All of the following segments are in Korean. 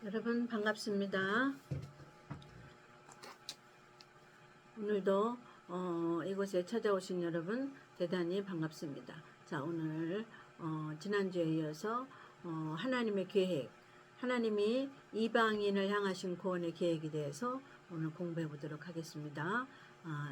여러분 반갑습니다. 오늘도 이곳에 찾아오신 여러분 대단히 반갑습니다. 자, 오늘 지난주에 이어서 하나님의 계획, 하나님이 이방인을 향하신 구원의 계획에 대해서 오늘 공부해 보도록 하겠습니다.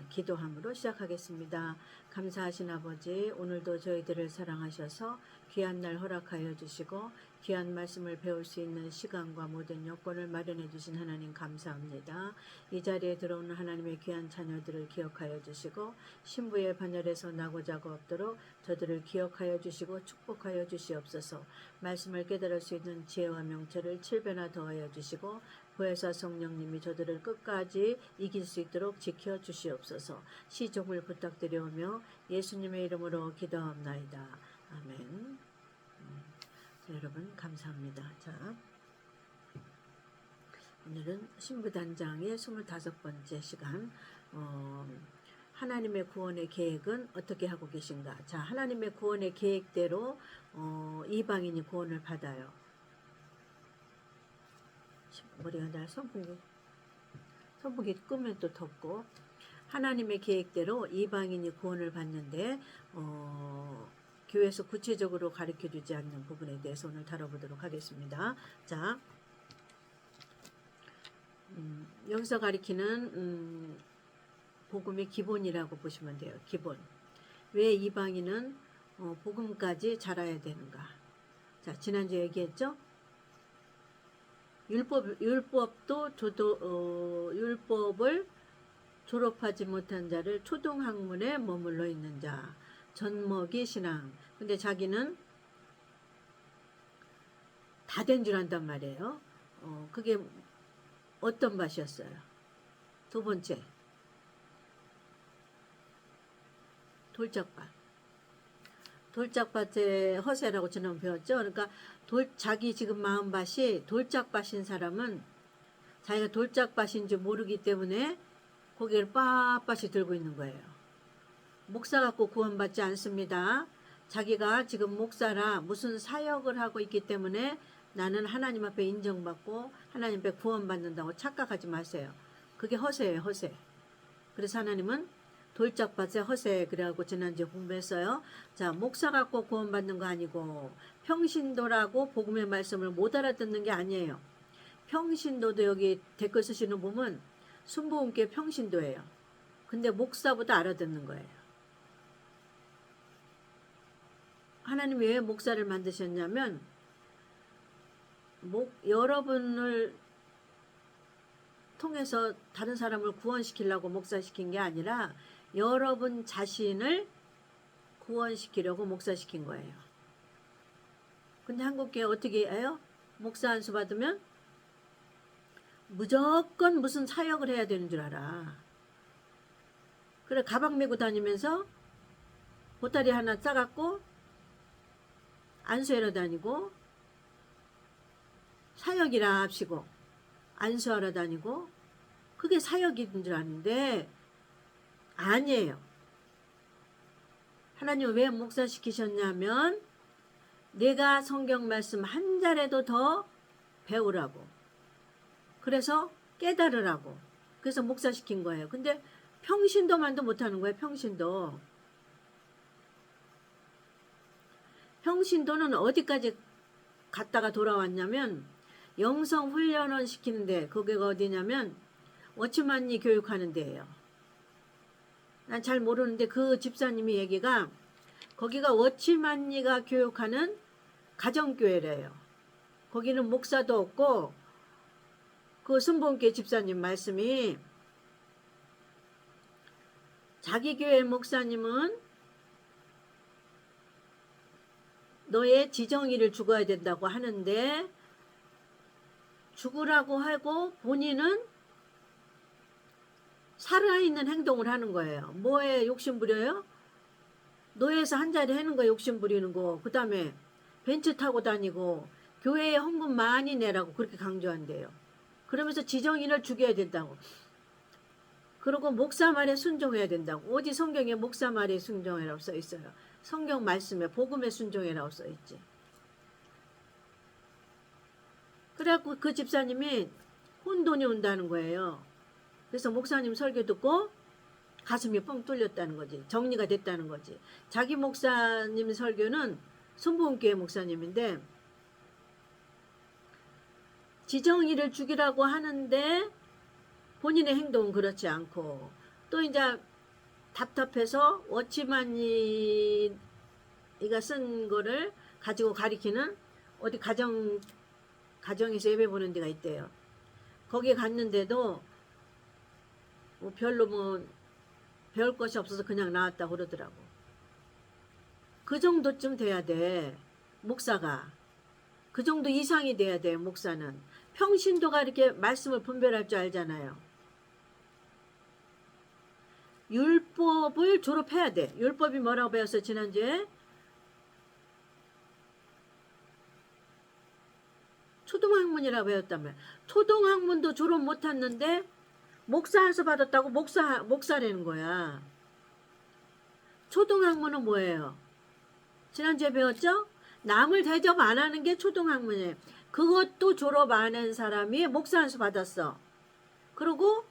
기도함으로 시작하겠습니다. 감사하신 아버지, 오늘도 저희들을 사랑하셔서 귀한 날 허락하여 주시고 귀한 말씀을 배울 수 있는 시간과 모든 여건을 마련해 주신 하나님 감사합니다. 이 자리에 들어오는 하나님의 귀한 자녀들을 기억하여 주시고 신부의 반열에서 나고자가 없도록 저들을 기억하여 주시고 축복하여 주시옵소서. 말씀을 깨달을 수 있는 지혜와 명철을 7배나 더하여 주시고 보혜사 성령님이 저들을 끝까지 이길 수 있도록 지켜 주시옵소서. 시종을 부탁드려오며 예수님의 이름으로 기도합나이다. 아멘. 자, 여러분 감사합니다. 자, 오늘은 신부단장의 25번째 시간, 하나님의 구원의 계획은 어떻게 하고 계신가. 자, 하나님의 구원의 계획대로 이방인이 구원을 받아요. 머리가 날 선풍기 끄면 또 덥고, 하나님의 계획대로 이방인이 구원을 받는데 교회에서 구체적으로 가르쳐주지 않는 부분에 대해서 오늘 다뤄보도록 하겠습니다. 자, 여기서 가리키는 복음의 기본이라고 보시면 돼요. 기본. 왜 이방인은 복음까지 자라야 되는가. 자, 지난주에 얘기했죠. 율법을 졸업하지 못한 자를 초등학문에 머물러 있는 자, 젖먹이 신앙. 근데 자기는 다 된 줄 안단 말이에요. 그게 어떤 맛이었어요? 두 번째, 돌짝밭의 허세라고 지난번 배웠죠. 그러니까 자기 지금 마음밭이 돌짝밭인 사람은 자기가 돌짝밭인지 모르기 때문에 고개를 빳빳이 들고 있는 거예요. 목사 갖고 구원받지 않습니다. 자기가 지금 목사라 무슨 사역을 하고 있기 때문에 나는 하나님 앞에 인정받고 하나님 앞에 구원받는다고 착각하지 마세요. 그게 허세예요, 허세. 그래서 하나님은 돌짝밭의 허세, 그래갖고 지난주에 공부했어요. 자, 목사 갖고 구원받는 거 아니고 평신도라고 복음의 말씀을 못 알아듣는 게 아니에요. 평신도도 여기 댓글 쓰시는 분은 순복음교회 평신도예요. 근데 목사보다 알아듣는 거예요. 하나님이 왜 목사를 만드셨냐면 여러분을 통해서 다른 사람을 구원시키려고 목사시킨 게 아니라 여러분 자신을 구원시키려고 목사시킨 거예요. 근데 한국교회 어떻게 해요? 목사 안수 받으면 무조건 무슨 사역을 해야 되는 줄 알아. 그래, 가방 메고 다니면서 보따리 하나 싸갖고 안수하러 다니고, 사역이라 합시고 안수하러 다니고, 그게 사역인 줄 아는데 아니에요. 하나님 왜 목사시키셨냐면 내가 성경 말씀 한 자리라도 더 배우라고, 그래서 깨달으라고, 그래서 목사시킨 거예요. 근데 평신도만도 못하는 거예요. 평신도는 어디까지 갔다가 돌아왔냐면 영성 훈련을 시키는데, 거기가 어디냐면 워치만이 교육하는 데예요. 난 잘 모르는데 그 집사님이 얘기가 거기가 워치만이가 교육하는 가정교회래요. 거기는 목사도 없고, 그 순복음교회 집사님 말씀이 자기 교회 목사님은 너의 지정의를 죽어야 된다고 하는데 죽으라고 하고 본인은 살아있는 행동을 하는 거예요. 뭐에 욕심 부려요? 노예에서 한 자리 하는 거 욕심 부리는 거. 그 다음에 벤츠 타고 다니고 교회에 헌금 많이 내라고 그렇게 강조한대요. 그러면서 지정인을 죽여야 된다고. 그리고 목사 말에 순종해야 된다고. 어디 성경에 목사 말에 순종해라고 써 있어요. 성경 말씀에 복음에 순종해라고 써 있지. 그래갖고 그 집사님이 혼돈이 온다는 거예요. 그래서 목사님 설교 듣고 가슴이 뻥 뚫렸다는 거지. 정리가 됐다는 거지. 자기 목사님 설교는 손보은교회 목사님인데 지정이를 죽이라고 하는데 본인의 행동은 그렇지 않고 또 이제 답답해서 워치만이가 쓴 거를 가지고 가리키는 어디 가정에서 예배 보는 데가 있대요. 거기에 갔는데도 뭐 별로 뭐 배울 것이 없어서 그냥 나왔다고 그러더라고. 그 정도쯤 돼야 돼. 목사가. 그 정도 이상이 돼야 돼. 목사는. 평신도가 이렇게 말씀을 분별할 줄 알잖아요. 율법을 졸업해야 돼. 율법이 뭐라고 배웠어 지난주에? 초등학문이라고 배웠다며. 초등학문도 졸업 못했는데 목사 안수 받았다고 목사라는 거야. 초등학문은 뭐예요? 지난주에 배웠죠? 남을 대접 안 하는 게 초등학문이에요. 그것도 졸업 안 한 사람이 목사 안수 받았어. 그리고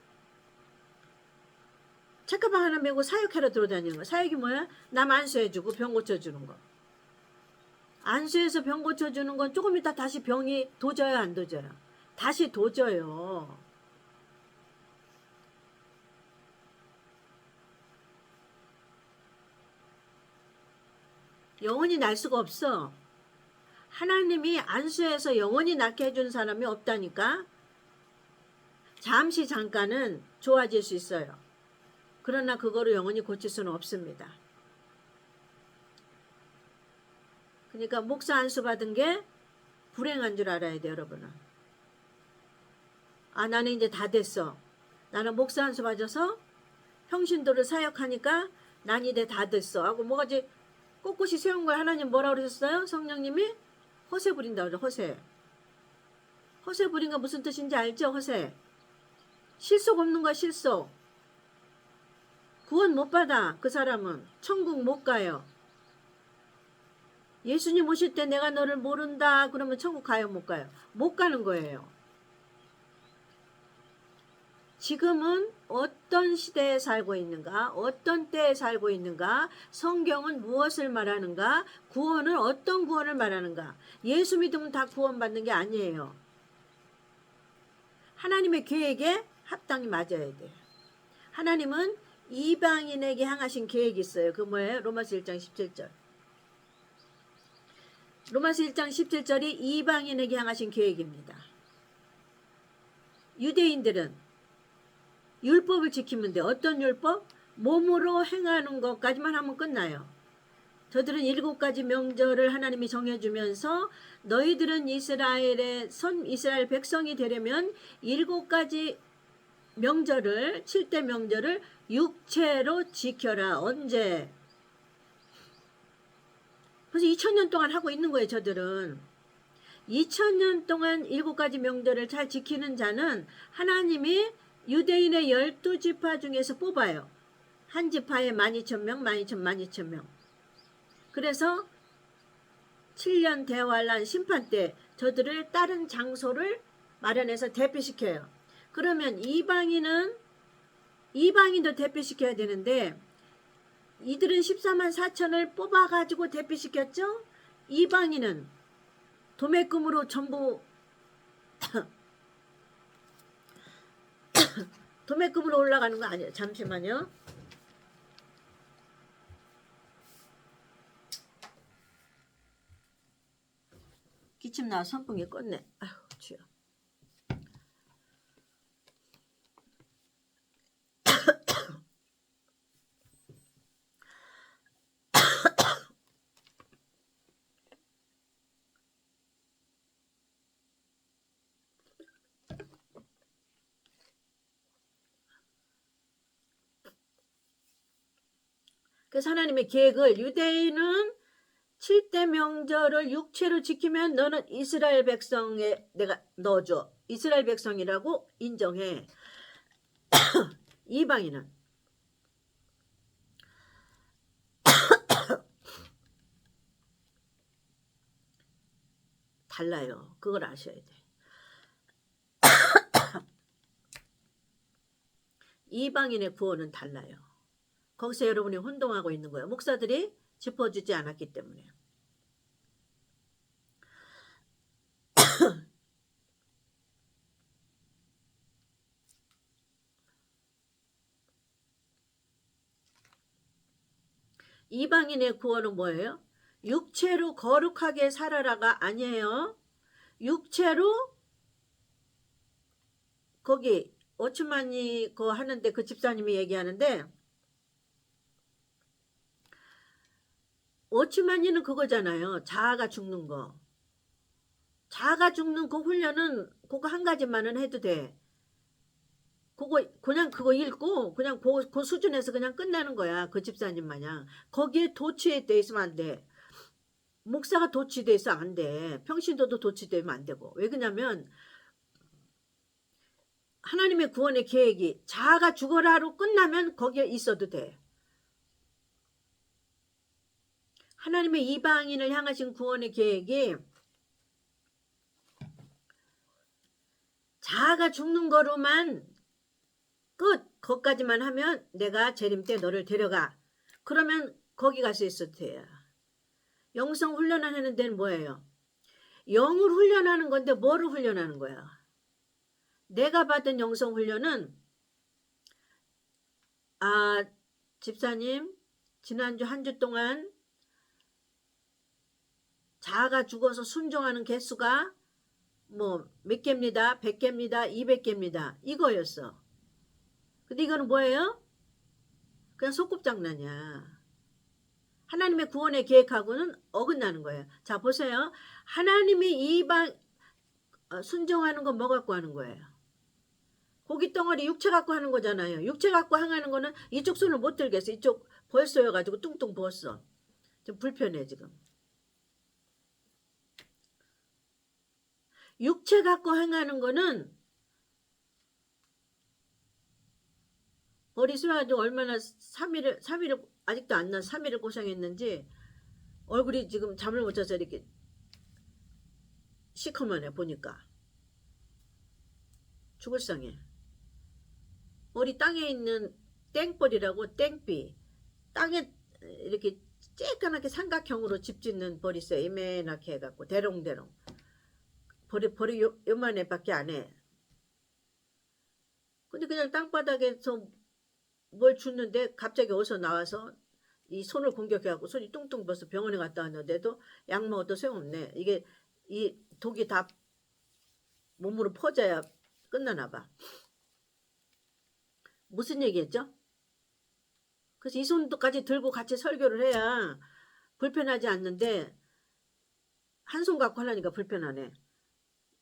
책가방 하나 메고 사역하러 들어다니는 거. 사역이 뭐야? 남 안수해주고 병 고쳐주는 거. 안수해서 병 고쳐주는 건 조금 이따 다시 병이 도져요, 안 도져요? 다시 도져요. 영원히 날 수가 없어. 하나님이 안수해서 영원히 낫게 해주는 사람이 없다니까. 잠시 잠깐은 좋아질 수 있어요. 그러나 그거를 영원히 고칠 수는 없습니다. 그러니까 목사 안수 받은 게 불행한 줄 알아야 돼요, 여러분은. 아, 나는 이제 다 됐어. 나는 목사 안수 받아서 평신도를 사역하니까 난 이제 다 됐어. 하고 뭐가지 꼿꼿이 세운 거야. 하나님 뭐라고 그러셨어요? 성령님이 허세 부린다 그러죠. 허세 부린 거 무슨 뜻인지 알죠? 허세. 실속 없는 거야. 실속. 구원 못 받아. 그 사람은 천국 못 가요. 예수님 오실 때 내가 너를 모른다 그러면 천국 가요? 못 가요? 못 가는 거예요. 지금은 어떤 시대에 살고 있는가? 어떤 때에 살고 있는가? 성경은 무엇을 말하는가? 구원은 어떤 구원을 말하는가? 예수 믿으면 다 구원받는 게 아니에요. 하나님의 계획에 합당히 맞아야 돼요. 하나님은 이방인에게 향하신 계획이 있어요. 그 뭐예요? 로마서 1장 17절. 로마서 1장 17절이 이방인에게 향하신 계획입니다. 유대인들은 율법을 지키면 돼. 어떤 율법? 몸으로 행하는 것까지만 하면 끝나요. 저들은 7가지 명절을 하나님이 정해주면서 너희들은 이스라엘 백성이 되려면 7가지 명절을 7대 명절을 육체로 지켜라. 언제? 그래서 2000년 동안 하고 있는 거예요. 저들은. 2000년 동안 7가지 명절을 잘 지키는 자는 하나님이 유대인의 12지파 중에서 뽑아요. 한 지파에 12,000명, 12,000명. 그래서 7년 대환란 심판 때 저들을 다른 장소를 마련해서 대피시켜요. 그러면 이방인도 대피시켜야 되는데 이들은 14만 4천을 뽑아가지고 대피시켰죠. 이방인은 도매금으로 전부 도매금으로 올라가는 거 아니에요. 잠시만요. 기침 나와 선풍기 껐네. 아휴 주여. 그래서 하나님의 계획을 유대인은 7대 명절을 육체로 지키면 너는 이스라엘 백성에 내가 넣어줘. 이스라엘 백성이라고 인정해. 이방인은 달라요. 그걸 아셔야 돼. 이방인의 구원은 달라요. 거기서 여러분이 혼동하고 있는 거예요. 목사들이 짚어주지 않았기 때문에. 이방인의 구원은 뭐예요? 육체로 거룩하게 살아라가 아니에요. 육체로 거기 오츠만이 그거 하는데 그 집사님이 얘기하는데 오츠만이는 그거잖아요. 자아가 죽는 거. 자아가 죽는 그 훈련은 그거 한 가지만은 해도 돼. 그거 그냥 그거 읽고 그냥 그 수준에서 그냥 끝나는 거야. 그 집사님 마냥. 거기에 도취돼 있으면 안 돼. 목사가 도취돼 있어 안 돼. 평신도도 도취되면 안 되고. 왜 그러냐면 하나님의 구원의 계획이 자아가 죽어라로 끝나면 거기에 있어도 돼. 하나님의 이방인을 향하신 구원의 계획이 자아가 죽는 거로만 끝 거기까지만 하면 내가 재림 때 너를 데려가. 그러면 거기 가서 있어도 돼요. 영성 훈련하는 데는 뭐예요? 영을 훈련하는 건데 뭐를 훈련하는 거야? 내가 받은 영성 훈련은 집사님 지난주 한 주 동안 자아가 죽어서 순종하는 개수가 뭐 몇 개입니다. 100개입니다. 200개입니다. 이거였어. 근데 이거는 뭐예요? 그냥 소꿉장난이야. 하나님의 구원의 계획하고는 어긋나는 거예요. 자 보세요. 하나님이 이방 순종하는 건 뭐 갖고 하는 거예요? 고기 덩어리 육체 갖고 하는 거잖아요. 육체 갖고 행하는 거는 이쪽 손을 못 들겠어. 이쪽 벌써여가지고 뚱뚱 부었어. 좀 불편해 지금. 육체 갖고 행하는 거는 머리 쏘아가지고 얼마나 3일을 아직도 안 난 3일을 고생했는지 얼굴이 지금 잠을 못 자서 이렇게 시커먼해 보니까. 죽을 상해. 머리 땅에 있는 땡벌이라고 땡비. 땅에 이렇게 쬐까맣게 삼각형으로 집 짓는 벌이 있어요. 이만하게 해갖고 대롱대롱. 벌이 요만해 밖에 안 해. 근데 그냥 땅바닥에서 뭘 줬는데 갑자기 어디서 나와서 이 손을 공격해갖고 손이 뚱뚱 벗어 병원에 갔다 왔는데도 약 먹어도 소용없네. 이게 이 독이 다 몸으로 퍼져야 끝나나 봐. 무슨 얘기했죠? 그래서 이 손까지 들고 같이 설교를 해야 불편하지 않는데 한 손 갖고 하려니까 불편하네.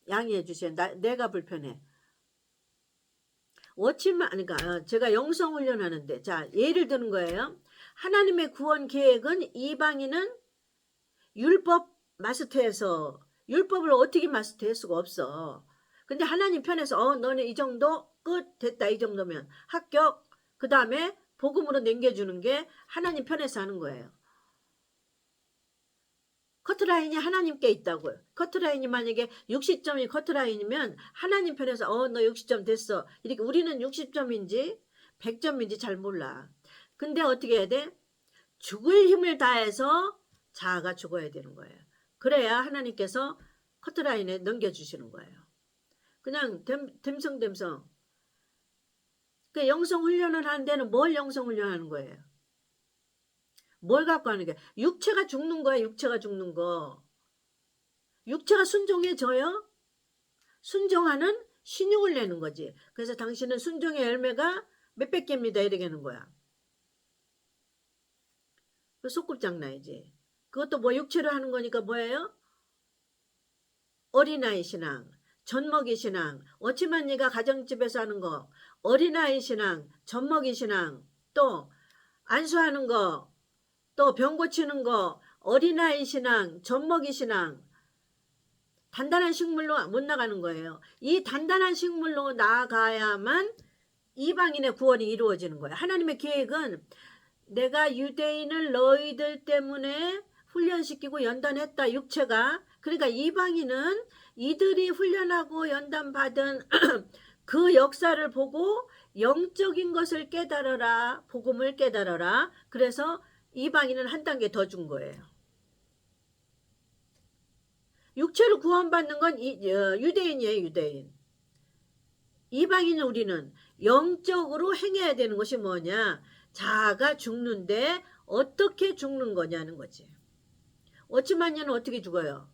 양해해 주세요. 내가 불편해. 워치만 그러니까 제가 영성 훈련하는데 자 예를 드는 거예요. 하나님의 구원 계획은 이방인은 율법 마스터해서 율법을 어떻게 마스터할 수가 없어. 근데 하나님 편에서 너는 이 정도 끝 됐다 이 정도면 합격. 그 다음에 복음으로 남겨주는 게 하나님 편에서 하는 거예요. 커트라인이 하나님께 있다고요. 커트라인이 만약에 60점이 커트라인이면 하나님 편에서 너 60점 됐어. 이렇게 우리는 60점인지 100점인지 잘 몰라. 근데 어떻게 해야 돼? 죽을 힘을 다해서 자아가 죽어야 되는 거예요. 그래야 하나님께서 커트라인에 넘겨주시는 거예요. 그냥 됨성됨성. 그 영성 훈련을 하는 데는 뭘 영성 훈련하는 거예요? 뭘 갖고 하는 게? 육체가 죽는 거야. 육체가 죽는 거. 육체가 순종해져요? 순종하는 신용을 내는 거지. 그래서 당신은 순종의 열매가 몇백 개입니다. 이렇게 하는 거야. 그 소꿉장난이지. 그것도 뭐 육체로 하는 거니까 뭐예요? 어린아이 신앙, 젖먹이 신앙, 어찌만니가 가정집에서 하는 거, 어린아이 신앙, 젖먹이 신앙, 또 안수하는 거, 또 병 고치는 거, 어린아이 신앙, 젖먹이 신앙, 단단한 식물로 못 나가는 거예요. 이 단단한 식물로 나아가야만 이방인의 구원이 이루어지는 거예요. 하나님의 계획은 내가 유대인을 너희들 때문에 훈련시키고 연단했다. 육체가. 그러니까 이방인은 이들이 훈련하고 연단받은 그 역사를 보고 영적인 것을 깨달아라. 복음을 깨달아라. 그래서 이방인은 한 단계 더 준 거예요. 육체로 구원받는 건 유대인이에요. 유대인. 이방인 우리는 영적으로 행해야 되는 것이 뭐냐. 자아가 죽는데 어떻게 죽는 거냐는 거지. 5천만 년은 어떻게 죽어요?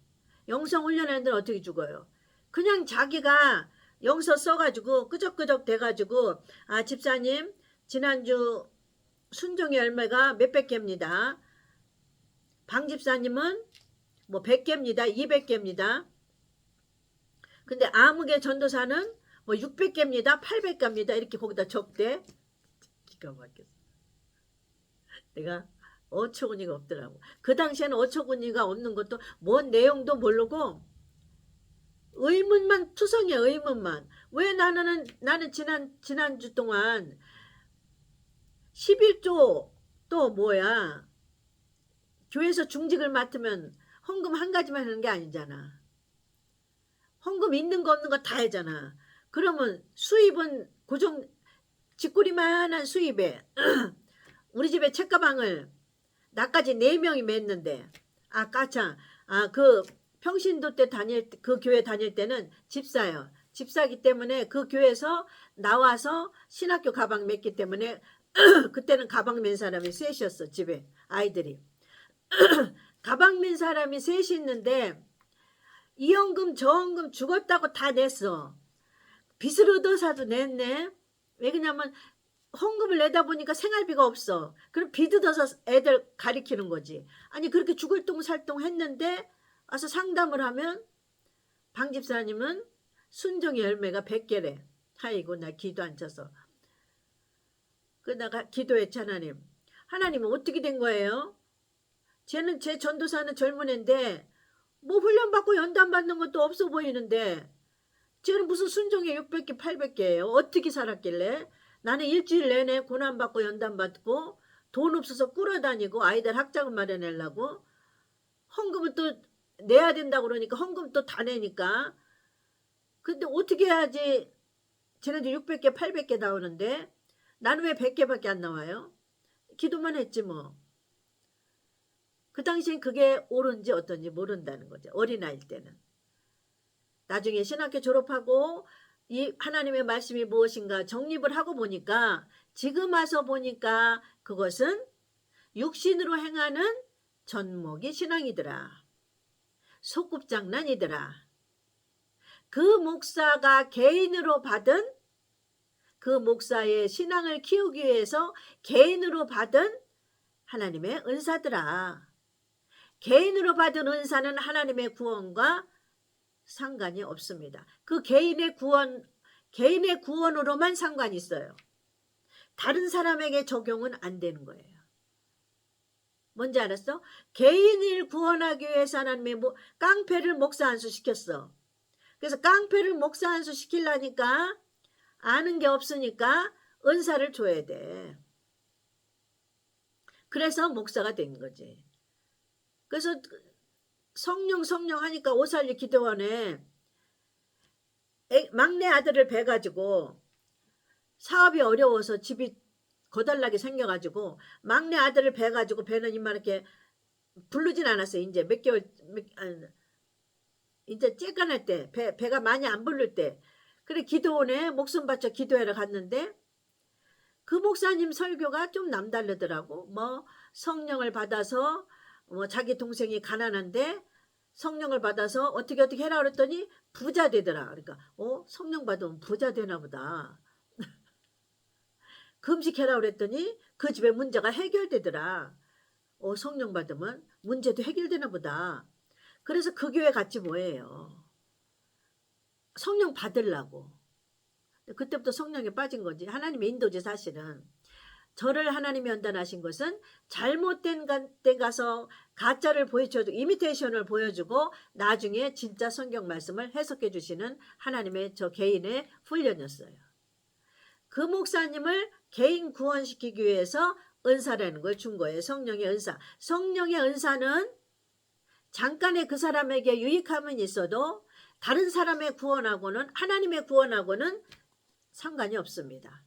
영성 훈련하는 데는 어떻게 죽어요? 그냥 자기가 영서 써가지고 끄적끄적 돼가지고 아 집사님 지난주 순종의 열매가 몇백 개입니다. 방 집사님은 뭐 100개입니다. 200개입니다. 근데 아무개 전도사는 뭐 600개입니다. 800개입니다. 이렇게 거기다 적대. 기가 막혔어. 내가 어처구니가 없더라고. 그 당시에는 어처구니가 없는 것도 뭔 내용도 모르고 의문만 투성이야. 의문만. 왜 나는 지난주 동안 11조 또 뭐야. 교회에서 중직을 맡으면 헌금 한 가지만 하는 게 아니잖아. 헌금 있는 거 없는 거 다 하잖아. 그러면 수입은 고정 쥐꼬리만한 수입에 우리 집에 책가방을 나까지 4명이 맸는데 까참 그 평신도 때 그 교회 다닐 때는 집사예요. 집사기 때문에 그 교회에서 나와서 신학교 가방 맸기 때문에 그때는 가방 맨 사람이 셋이었어. 집에 아이들이. 가방 맨 사람이 셋이 있는데 이 헌금 저 헌금 죽었다고 다 냈어. 빚을 얻어사도 냈네. 왜 그러냐면 헌금을 내다 보니까 생활비가 없어. 그럼 빚 얻어서 애들 가리키는 거지. 아니 그렇게 죽을 똥 살 똥 했는데 와서 상담을 하면 방 집사님은 순종의 열매가 100개래. 아이고 나 기도 안 쳐서. 내가 기도했지 하나님. 하나님은 어떻게 된 거예요? 쟤는 제 전도사는 젊은 애인데 뭐 훈련받고 연단 받는 것도 없어 보이는데 지금 무슨 순종에 600개 800개예요. 어떻게 살았길래? 나는 일주일 내내 고난받고 연단받고 돈 없어서 끌어다니고 아이들 학자금 마련하려고 헌금을 또 내야 된다고 그러니까 헌금 또 다 내니까 근데 어떻게 해야지 쟤네들 600개 800개 나오는데 나는 왜 100개밖에 안 나와요? 기도만 했지 뭐. 그 당시엔 그게 옳은지 어떤지 모른다는 거죠. 어린아이일 때는. 나중에 신학교 졸업하고 이 하나님의 말씀이 무엇인가 정립을 하고 보니까 지금 와서 보니까 그것은 육신으로 행하는 전목이 신앙이더라. 소꿉장난이더라. 그 목사가 개인으로 받은 그 목사의 신앙을 키우기 위해서 개인으로 받은 하나님의 은사더라. 개인으로 받은 은사는 하나님의 구원과 상관이 없습니다. 그 개인의 구원으로만 상관이 있어요. 다른 사람에게 적용은 안 되는 거예요. 뭔지 알았어? 개인을 구원하기 위해서 하나님의 깡패를 목사 안수 시켰어. 그래서 깡패를 목사 안수 시키려니까 아는 게 없으니까 은사를 줘야 돼. 그래서 목사가 된 거지. 그래서 성령 하니까 오살리 기도원에 막내 아들을 뵈가지고 사업이 어려워서 집이 거달나게 생겨가지고 막내 아들을 뵈가지고 배는 이만 이렇게 부르진 않았어요. 이제 몇 개월 이제 쬐깐할 때 배가 많이 안 부를 때 그래 기도원에 목숨 바쳐 기도하러 갔는데 그 목사님 설교가 좀 남다르더라고. 뭐 성령을 받아서 뭐 자기 동생이 가난한데 성령을 받아서 어떻게 해라 그랬더니 부자 되더라. 그러니까 성령 받으면 부자 되나 보다. 금식해라 그랬더니 그 집에 문제가 해결되더라. 성령 받으면 문제도 해결되나 보다. 그래서 그 교회 같이 뭐예요. 성령 받으려고. 그때부터 성령에 빠진 거지. 하나님의 인도지 사실은. 저를 하나님이 연단하신 것은 잘못된 데 가서 가짜를 보여주고 이미테이션을 보여주고 나중에 진짜 성경 말씀을 해석해 주시는 하나님의 저 개인의 훈련이었어요. 그 목사님을 개인 구원시키기 위해서 은사라는 걸 준 거예요. 성령의 은사. 성령의 은사는 잠깐의 그 사람에게 유익함은 있어도 다른 사람의 구원하고는 하나님의 구원하고는 상관이 없습니다.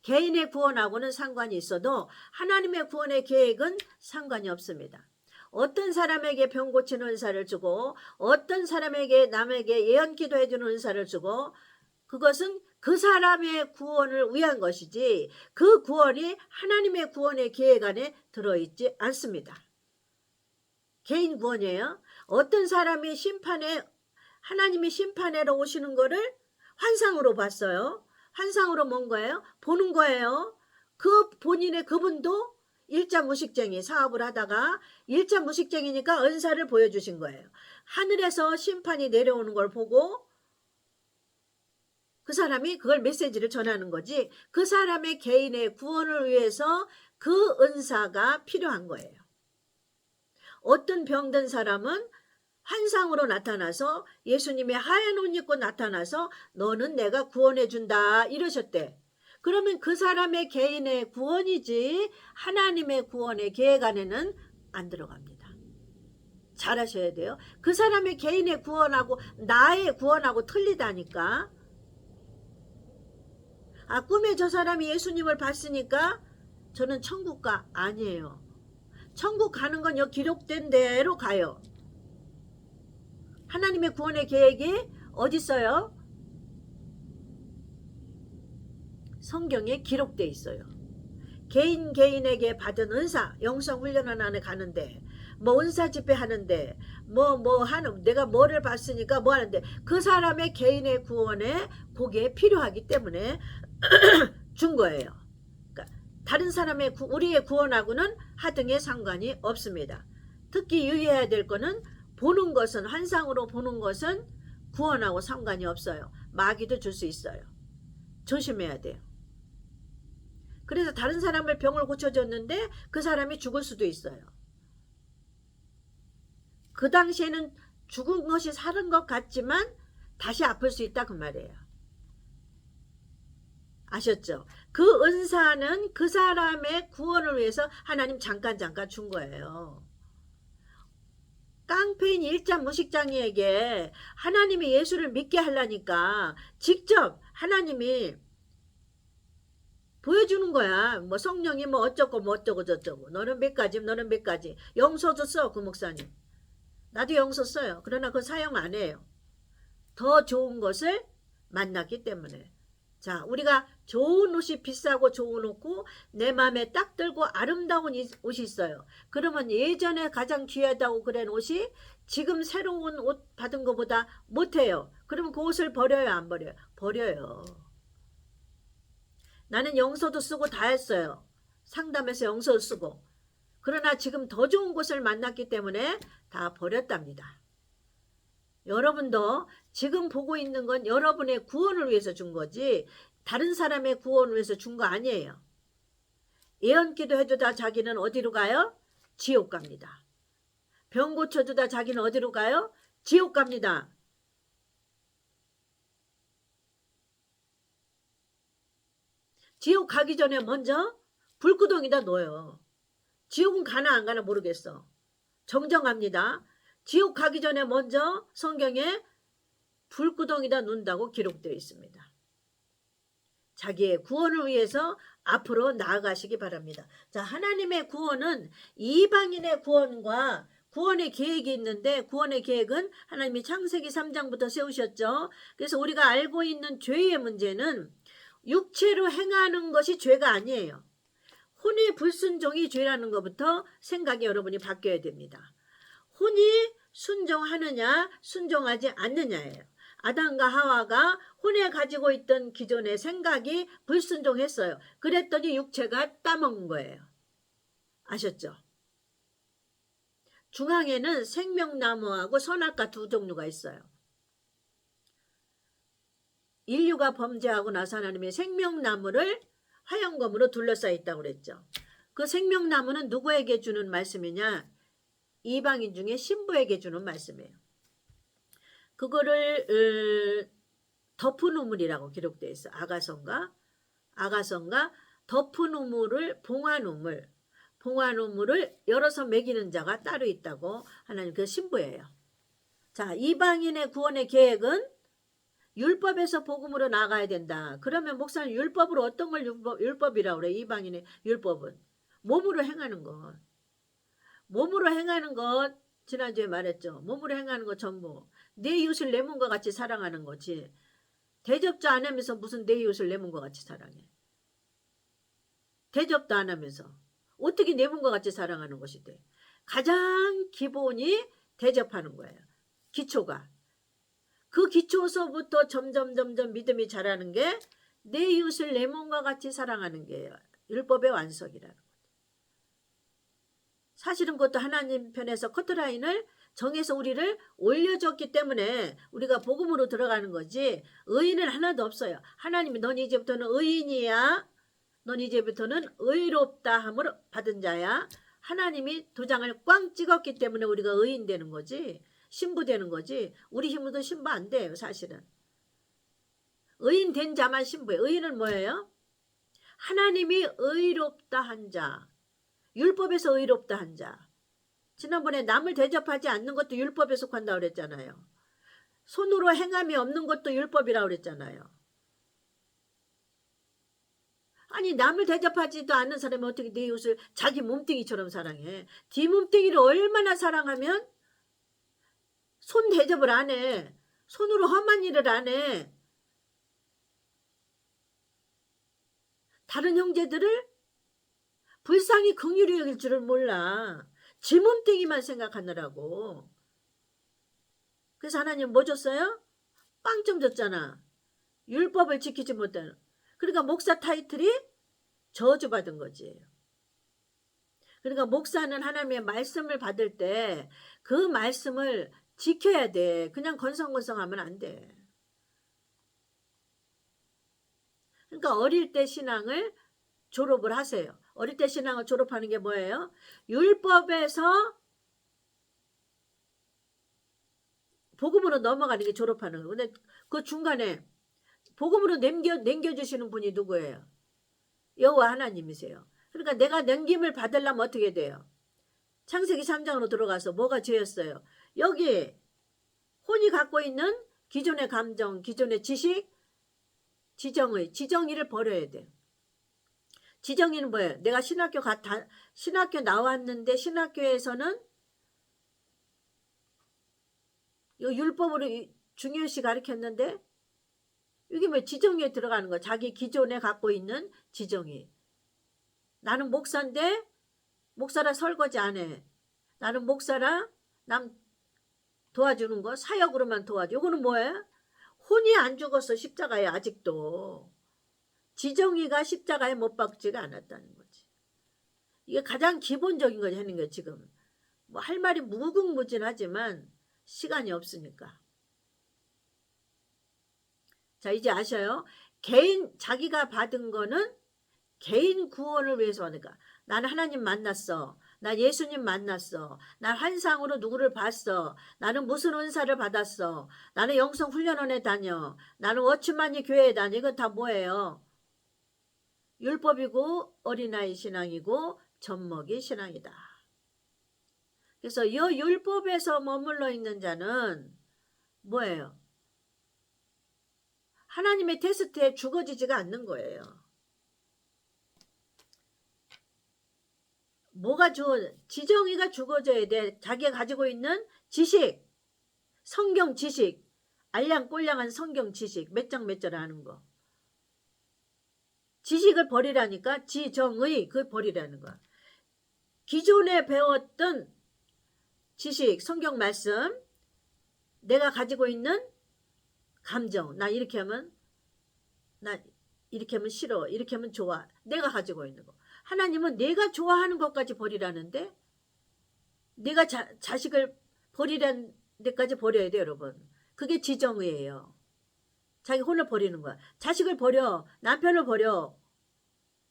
개인의 구원하고는 상관이 있어도 하나님의 구원의 계획은 상관이 없습니다. 어떤 사람에게 병 고치는 은사를 주고 어떤 사람에게 남에게 예언 기도해 주는 은사를 주고 그것은 그 사람의 구원을 위한 것이지 그 구원이 하나님의 구원의 계획 안에 들어있지 않습니다. 개인 구원이에요. 어떤 사람이 하나님이 심판하러 오시는 거를 환상으로 봤어요. 환상으로 뭔 거예요? 보는 거예요. 그분도 일자 무식쟁이 사업을 하다가 일자 무식쟁이니까 은사를 보여주신 거예요. 하늘에서 심판이 내려오는 걸 보고 그 사람이 그걸 메시지를 전하는 거지 그 사람의 개인의 구원을 위해서 그 은사가 필요한 거예요. 어떤 병든 사람은 환상으로 나타나서 예수님의 하얀 옷 입고 나타나서 너는 내가 구원해 준다 이러셨대. 그러면 그 사람의 개인의 구원이지 하나님의 구원의 계획 안에는 안 들어갑니다. 잘하셔야 돼요. 그 사람의 개인의 구원하고 나의 구원하고 틀리다니까. 꿈에 저 사람이 예수님을 봤으니까 저는 천국가 아니에요. 천국 가는 건 여기 기록된 대로 가요. 하나님의 구원의 계획이 어디 있어요? 성경에 기록돼 있어요. 개인에게 받은 은사, 영성훈련원 안에 가는데 뭐 은사 집회 하는데 내가 뭐를 봤으니까 뭐 하는데 그 사람의 개인의 구원에 그게 필요하기 때문에 준 거예요. 그러니까 다른 사람의 우리의 구원하고는 하등의 상관이 없습니다. 특히 유의해야 될 거는 보는 것은 환상으로 보는 것은 구원하고 상관이 없어요. 마귀도 줄 수 있어요. 조심해야 돼요. 그래서 다른 사람을 병을 고쳐줬는데 그 사람이 죽을 수도 있어요. 그 당시에는 죽은 것이 사는 것 같지만 다시 아플 수 있다 그 말이에요. 아셨죠? 그 은사는 그 사람의 구원을 위해서 하나님 잠깐 준 거예요. 깡패인 일자 무식장이에게 하나님이 예수를 믿게 하려니까 직접 하나님이 보여주는 거야. 뭐 성령이 뭐 어쩌고 저쩌고 너는 몇 가지 영서도 써 그 목사님. 나도 영서 써요. 그러나 그거 사용 안 해요. 더 좋은 것을 만났기 때문에. 자, 우리가 좋은 옷이 비싸고 좋은 옷고 내 마음에 딱 들고 아름다운 옷이 있어요. 그러면 예전에 가장 귀하다고 그런 옷이 지금 새로운 옷 받은 것보다 못해요. 그러면 그 옷을 버려요 안 버려요? 버려요. 나는 영서도 쓰고 다 했어요. 상담해서 영서도 쓰고. 그러나 지금 더 좋은 곳을 만났기 때문에 다 버렸답니다. 여러분도 지금 보고 있는 건 여러분의 구원을 위해서 준 거지 다른 사람의 구원을 위해서 준 거 아니에요. 예언기도 해주다 자기는 어디로 가요? 지옥 갑니다. 병 고쳐주다 자기는 어디로 가요? 지옥 갑니다. 지옥 가기 전에 먼저 불구덩이다 놓아요. 지옥은 가나 안 가나 모르겠어. 정정합니다. 지옥 가기 전에 먼저 성경에 불구덩이다 놓는다고 기록되어 있습니다. 자기의 구원을 위해서 앞으로 나아가시기 바랍니다. 자, 하나님의 구원은 이방인의 구원과 구원의 계획이 있는데 구원의 계획은 하나님이 창세기 3장부터 세우셨죠. 그래서 우리가 알고 있는 죄의 문제는 육체로 행하는 것이 죄가 아니에요. 혼의 불순종이 죄라는 것부터 생각이 여러분이 바뀌어야 됩니다. 혼이 순종하느냐 순종하지 않느냐예요. 아담과 하와가 혼에 가지고 있던 기존의 생각이 불순종했어요. 그랬더니 육체가 따먹은 거예요. 아셨죠? 중앙에는 생명나무하고 선악과 두 종류가 있어요. 인류가 범죄하고 나서 하나님이 생명나무를 화영검으로 둘러싸여 있다고 그랬죠. 그 생명나무는 누구에게 주는 말씀이냐? 이방인 중에 신부에게 주는 말씀이에요. 그거를 덮은 우물이라고 기록되어 있어. 아가선과 덮은 우물을 봉한 우물을 열어서 먹이는 자가 따로 있다고 하나님 그 신부예요. 자, 이방인의 구원의 계획은 율법에서 복음으로 나가야 된다. 그러면 목사는 율법으로 어떤 걸 율법이라고 그래? 이방인의 율법은 몸으로 행하는 것. 몸으로 행하는 것 지난주에 말했죠. 몸으로 행하는 것 전부. 내 이웃을 내 몸과 같이 사랑하는 거지. 대접도 안 하면서 무슨 내 이웃을 내 몸과 같이 사랑해. 대접도 안 하면서 어떻게 내 몸과 같이 사랑하는 것이 돼. 가장 기본이 대접하는 거예요. 기초가. 그 기초서부터 점점 믿음이 자라는 게 내 이웃을 내 몸과 같이 사랑하는 게 율법의 완성이라는 거죠. 사실은 그것도 하나님 편에서 커트라인을 정해서 우리를 올려줬기 때문에 우리가 복음으로 들어가는 거지 의인은 하나도 없어요. 하나님이 넌 이제부터는 의인이야. 넌 이제부터는 의롭다 함을 받은 자야. 하나님이 도장을 꽝 찍었기 때문에 우리가 의인 되는 거지. 신부 되는 거지. 우리 힘으로도 신부 안 돼요. 사실은. 의인 된 자만 신부예요. 의인은 뭐예요? 하나님이 의롭다 한 자. 율법에서 의롭다 한 자. 지난번에 남을 대접하지 않는 것도 율법에 속한다고 그랬잖아요. 손으로 행함이 없는 것도 율법이라고 그랬잖아요. 아니 남을 대접하지도 않는 사람이 어떻게 내 이웃을 자기 몸뚱이처럼 사랑해. 네 몸뚱이를 얼마나 사랑하면 손 대접을 안 해. 손으로 험한 일을 안 해. 다른 형제들을 불쌍히 긍휼히 여길 줄을 몰라. 지 몸뚱이만 생각하느라고. 그래서 하나님 뭐 줬어요? 빵점 줬잖아. 율법을 지키지 못하는. 그러니까 목사 타이틀이 저주받은 거지. 그러니까 목사는 하나님의 말씀을 받을 때 그 말씀을 지켜야 돼. 그냥 건성건성하면 안 돼. 그러니까 어릴 때 신앙을 졸업을 하세요. 어릴 때 신앙을 졸업하는 게 뭐예요? 율법에서 복음으로 넘어가는 게 졸업하는 거예요. 근데 그 중간에 복음으로 남겨주시는 분이 누구예요? 여호와 하나님이세요. 그러니까 내가 넘김을 받으려면 어떻게 돼요? 창세기 3장으로 들어가서 뭐가 죄였어요? 여기 혼이 갖고 있는 기존의 감정, 기존의 지식, 지정의를 버려야 돼. 지정의는 뭐예요? 내가 신학교 나왔는데 신학교에서는 율법으로 중요시 가르쳤는데 이게 뭐 지정의에 들어가는 거야. 자기 기존에 갖고 있는 지정의. 나는 목사인데 목사라 설거지 안 해. 나는 목사라 남 도와주는 거 사역으로만 도와줘. 이거는 뭐예요? 혼이 안 죽었어. 십자가에 아직도. 지정의가 십자가에 못 박지가 않았다는 거지. 이게 가장 기본적인 걸 하는 거예요. 지금. 뭐 할 말이 무궁무진하지만 시간이 없으니까. 자 이제 아셔요. 자기가 받은 거는 개인 구원을 위해서 하니까. 나는 하나님 만났어. 나 예수님 만났어. 난 환상으로 누구를 봤어. 나는 무슨 은사를 받았어. 나는 영성훈련원에 다녀. 나는 워치만이 교회에 다녀. 이건 다 뭐예요? 율법이고 어린아이 신앙이고 젖먹이 신앙이다. 그래서 이 율법에서 머물러 있는 자는 뭐예요? 하나님의 테스트에 죽어지지가 않는 거예요. 뭐가 지정의가 죽어져야 돼. 자기가 가지고 있는 지식, 성경 지식, 알량꼴량한 성경 지식, 몇 장 몇 절 하는 거. 지식을 버리라니까 지정의 그걸 버리라는 거야. 기존에 배웠던 지식, 성경 말씀, 내가 가지고 있는 감정, 나 이렇게 하면 싫어, 이렇게 하면 좋아. 내가 가지고 있는 거. 하나님은 내가 좋아하는 것까지 버리라는데 내가 자식을 버리라는 데까지 버려야 돼요, 여러분. 그게 지정의예요. 자기 혼을 버리는 거야. 자식을 버려, 남편을 버려.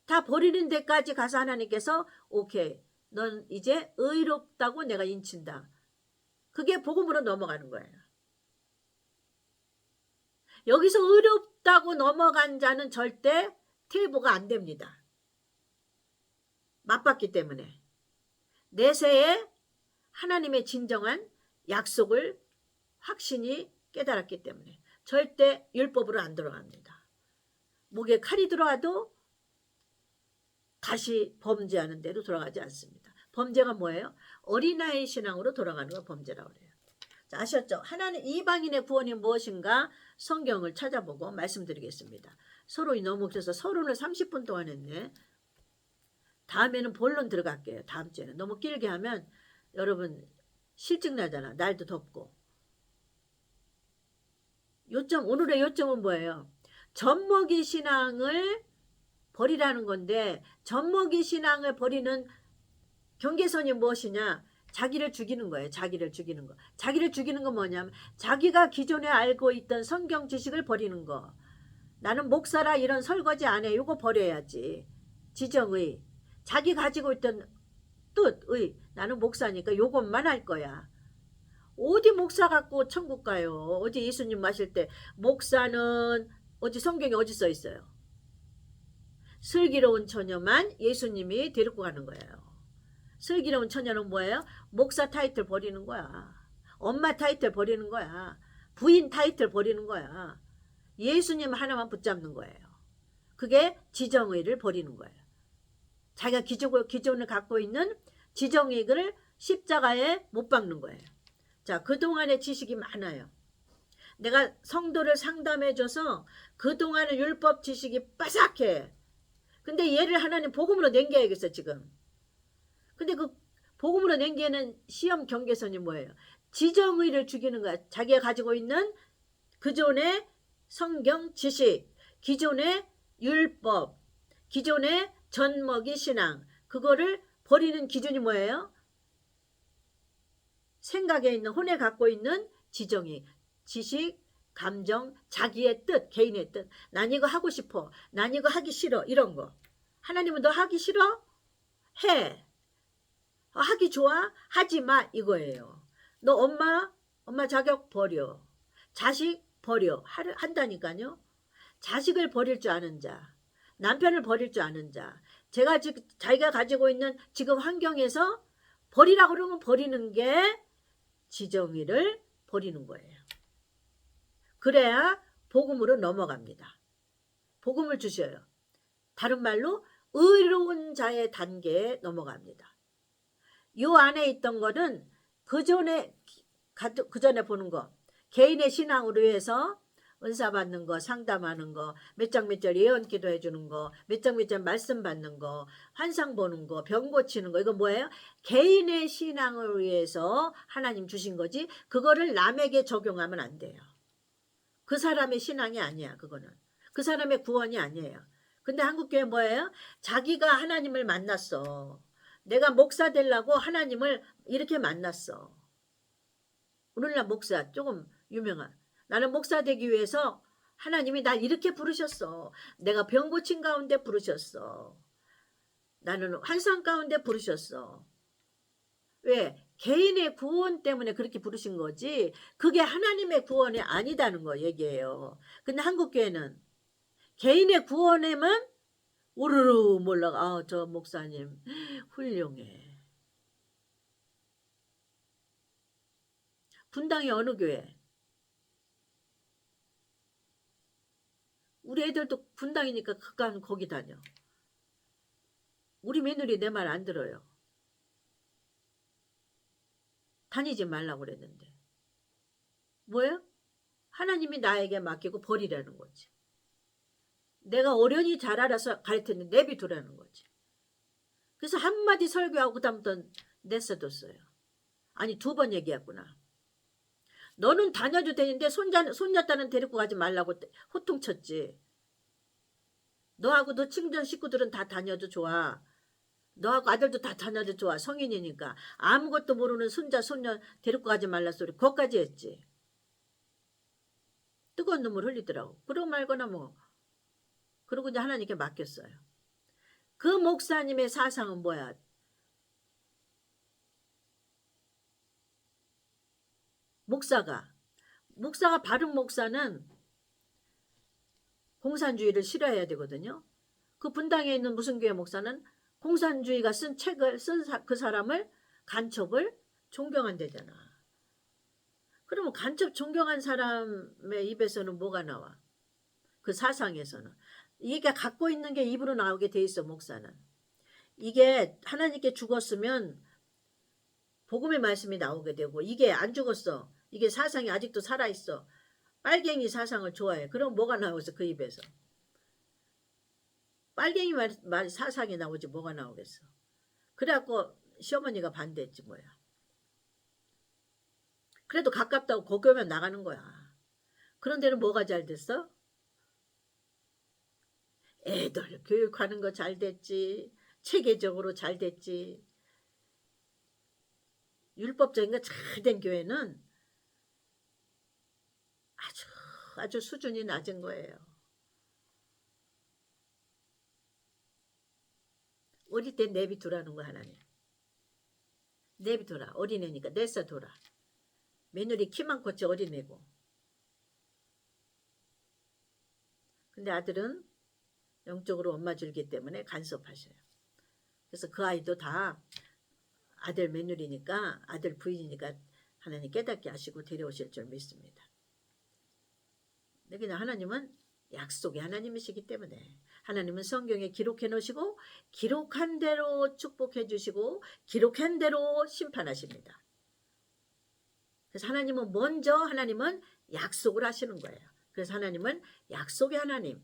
다 버리는 데까지 가서 하나님께서 오케이, 넌 이제 의롭다고 내가 인친다. 그게 복음으로 넘어가는 거예요. 여기서 의롭다고 넘어간 자는 절대 퇴보가 안 됩니다. 맛봤기 때문에. 내세에 하나님의 진정한 약속을 확신히 깨달았기 때문에. 절대 율법으로 안 들어갑니다. 목에 칼이 들어와도 다시 범죄하는 대로 돌아가지 않습니다. 범죄가 뭐예요? 어린아이 신앙으로 돌아가는 걸 범죄라고 그래요. 자, 아셨죠? 하나님 이방인의 구원이 무엇인가 성경을 찾아보고 말씀드리겠습니다. 서론이 너무 길어서 서론을 30분 동안 했네. 다음에는 본론 들어갈게요. 다음 주에는. 너무 길게 하면 여러분 실증 나잖아. 날도 덥고. 오늘의 요점은 뭐예요? 젖먹이 신앙을 버리라는 건데, 젖먹이 신앙을 버리는 경계선이 무엇이냐? 자기를 죽이는 거예요. 자기를 죽이는 거. 자기를 죽이는 건 뭐냐면 자기가 기존에 알고 있던 성경 지식을 버리는 거. 나는 목사라 이런 설거지 안 해. 이거 버려야지. 지정의. 자기 가지고 있던 뜻의. 나는 목사니까 요것만 할 거야. 어디 목사 갖고 천국 가요? 어디 예수님 마실 때 목사는 어디 성경에 어디 써 있어요? 슬기로운 처녀만 예수님이 데리고 가는 거예요. 슬기로운 처녀는 뭐예요? 목사 타이틀 버리는 거야. 엄마 타이틀 버리는 거야. 부인 타이틀 버리는 거야. 예수님 하나만 붙잡는 거예요. 그게 지정의를 버리는 거예요. 자기가 기존을 갖고 있는 지정의를 십자가에 못 박는 거예요. 자, 그동안의 지식이 많아요. 내가 성도를 상담해줘서 그동안의 율법 지식이 빠삭해. 근데 얘를 하나님 복음으로 남겨야겠어 지금. 근데 그 복음으로 남기는 시험 경계선이 뭐예요? 지정의를 죽이는 거야. 자기가 가지고 있는 그전의 성경 지식, 기존의 율법, 기존의 젖먹이 신앙, 그거를 버리는 기준이 뭐예요? 생각에 있는, 혼에 갖고 있는 지정의, 지식, 감정, 자기의 뜻, 개인의 뜻. 난 이거 하고 싶어. 난 이거 하기 싫어. 이런 거. 하나님은 너 하기 싫어? 해. 하기 좋아? 하지 마. 이거예요. 너 엄마 자격 버려. 자식 버려. 한다니까요. 자식을 버릴 줄 아는 자. 남편을 버릴 줄 아는 자. 자기가 가지고 있는 지금 환경에서 버리라고 그러면 버리는 게 지정의를 버리는 거예요. 그래야 복음으로 넘어갑니다. 복음을 주셔요. 다른 말로 의로운 자의 단계에 넘어갑니다. 요 안에 있던 거는 그전에 보는 거, 개인의 신앙으로 해서 은사 받는 거, 상담하는 거, 몇 장 몇 절 예언 기도해 주는 거, 몇 장 몇 절 말씀 받는 거, 환상 보는 거, 병 고치는 거, 이거 뭐예요? 개인의 신앙을 위해서 하나님 주신 거지 그거를 남에게 적용하면 안 돼요. 그 사람의 신앙이 아니야. 그거는 그 사람의 구원이 아니에요. 근데 한국교회 뭐예요? 자기가 하나님을 만났어. 내가 목사 되려고 하나님을 이렇게 만났어. 오늘날 목사 조금 유명한, 나는 목사 되기 위해서 하나님이 날 이렇게 부르셨어. 내가 병 고친 가운데 부르셨어. 나는 환상 가운데 부르셨어. 왜? 개인의 구원 때문에 그렇게 부르신 거지 그게 하나님의 구원이 아니다는 거 얘기해요. 근데 한국교회는 개인의 구원에만 우르르 몰라가. 저 목사님 훌륭해. 분당이 어느 교회? 우리 애들도 분당이니까 거기 다녀. 우리 며느리 내 말 안 들어요. 다니지 말라고 그랬는데. 뭐예요? 하나님이 나에게 맡기고 버리라는 거지. 내가 어련히 잘 알아서 가르쳤는데 내비두라는 거지. 그래서 한마디 설교하고 그다음부터 내써뒀어요. 아니 2번 얘기했구나. 너는 다녀도 되는데 손녀딸은 데리고 가지 말라고 호통쳤지. 너하고 너 친정 식구들은 다 다녀도 좋아. 너하고 아들도 다 다녀도 좋아. 성인이니까. 아무것도 모르는 손자 손녀 데리고 가지 말라 소리 그것까지 했지. 뜨거운 눈물 흘리더라고. 그러고 말거나 뭐. 그러고 이제 하나님께 맡겼어요. 그 목사님의 사상은 뭐야? 목사가 바른 목사는 공산주의를 싫어해야 되거든요. 그 분당에 있는 무슨 교회 목사는 공산주의가 쓴 책을 쓴 그 사람을 간첩을 존경한대잖아. 그러면 간첩 존경한 사람의 입에서는 뭐가 나와? 그 사상에서는. 이게 갖고 있는 게 입으로 나오게 돼 있어, 목사는. 이게 하나님께 죽었으면 복음의 말씀이 나오게 되고, 이게 안 죽었어. 이게 사상이 아직도 살아있어. 빨갱이 사상을 좋아해. 그럼 뭐가 나오겠어, 그 입에서? 빨갱이 말 사상이 나오지 뭐가 나오겠어. 그래갖고 시어머니가 반대했지 뭐야. 그래도 가깝다고 거기 오면 나가는 거야. 그런 데는 뭐가 잘 됐어? 애들 교육하는 거 잘 됐지. 체계적으로 잘 됐지. 율법적인 거 잘 된 교회는 아주 수준이 낮은 거예요. 어릴 때 내비두라는 거 하나님. 내비둬라. 어린애니까 내버려둬라. 며느리 키만 컸지 어린애고. 근데 아들은 영적으로 엄마 줄기 때문에 간섭하셔요. 그래서 그 아이도 다 아들 며느리니까, 아들 부인이니까 하나님 깨닫게 하시고 데려오실 줄 믿습니다. 근데 그냥 하나님은 약속의 하나님이시기 때문에, 하나님은 성경에 기록해 놓으시고 기록한 대로 축복해 주시고 기록한 대로 심판하십니다. 그래서 하나님은 먼저 하나님은 약속을 하시는 거예요. 그래서 하나님은 약속의 하나님.